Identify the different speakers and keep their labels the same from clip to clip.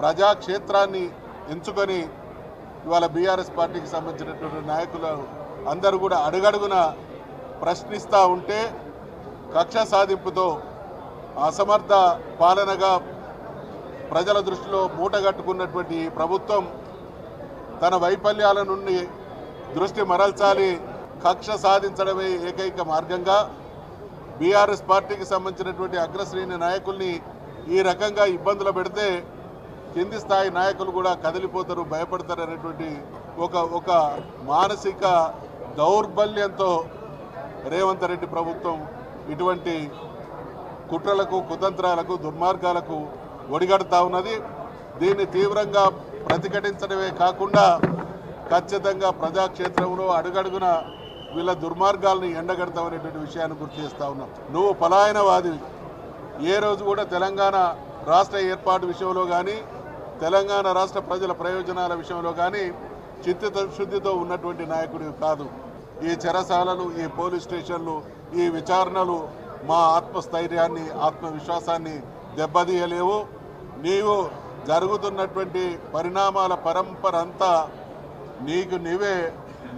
Speaker 1: ప్రజాక్షేత్రాన్ని ఎంచుకొని ఇవాళ బీఆర్ఎస్ పార్టీకి సంబంధించినటువంటి నాయకులు అందరూ కూడా అడుగడుగున ప్రశ్నిస్తూ ఉంటే కక్ష సాధింపుతో అసమర్థ పాలనగా ప్రజల దృష్టిలో మూటగట్టుకున్నటువంటి ప్రభుత్వం తన వైఫల్యాల నుండి దృష్టి మరల్చాలి, కక్ష సాధించడమే ఏకైక మార్గంగా బీఆర్ఎస్ పార్టీకి సంబంధించినటువంటి అగ్రశ్రేణి నాయకుల్ని ఈ రకంగా ఇబ్బందులు పెడితే కింది స్థాయి నాయకులు కూడా కదిలిపోతారు, భయపడతారు అనేటువంటి ఒక మానసిక దౌర్బల్యంతో రేవంత్ రెడ్డి ప్రభుత్వం ఇటువంటి కుట్రలకు, కుతంత్రాలకు, దుర్మార్గాలకు ఒడిగడుతూ ఉన్నది. దీన్ని తీవ్రంగా ప్రతిఘటించడమే కాకుండా ఖచ్చితంగా ప్రజాక్షేత్రంలో అడుగడుగున వీళ్ళ దుర్మార్గాలను ఎండగడతామనేటువంటి విషయాన్ని గుర్తు చేస్తూ ఉన్నాం. నువ్వు పలాయనవాదివి. ఏ రోజు కూడా తెలంగాణ రాష్ట్ర ఏర్పాటు విషయంలో కానీ, తెలంగాణ రాష్ట్ర ప్రజల ప్రయోజనాల విషయంలో కానీ చిత్తశుద్ధితో ఉన్నటువంటి నాయకుడివి కాదు. ఈ చెరసాలలు, ఈ పోలీస్ స్టేషన్లు, ఈ విచారణలు మా ఆత్మస్థైర్యాన్ని, ఆత్మవిశ్వాసాన్ని దెబ్బతీయలేవు. నీవు జరుగుతున్నటువంటి పరిణామాల పరంపర అంతా నీకు నీవే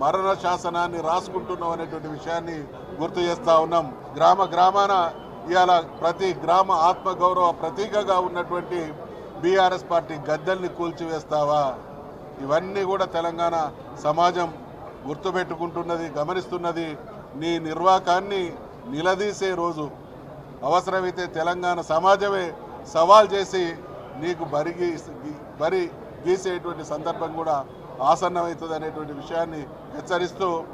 Speaker 1: మరణ శాసనాన్ని రాసుకుంటున్నావు అనేటువంటి విషయాన్ని గుర్తు చేస్తూ ఉన్నాం. గ్రామాన ఇవాళ ప్రతి గ్రామ ఆత్మగౌరవ ప్రతీకగా ఉన్నటువంటి బీఆర్ఎస్ పార్టీ గద్దెల్ని కూల్చివేస్తావా? ఇవన్నీ కూడా తెలంగాణ సమాజం గుర్తుపెట్టుకుంటున్నది, గమనిస్తున్నది. నీ నిర్వాకాన్ని నిలదీసే రోజు అవసరమైతే తెలంగాణ సమాజమే సవాల్ చేసి నీకు బరి గీసేటువంటి సందర్భం కూడా ఆసన్నమవుతుంది అనేటువంటి విషయాన్ని హెచ్చరిస్తూ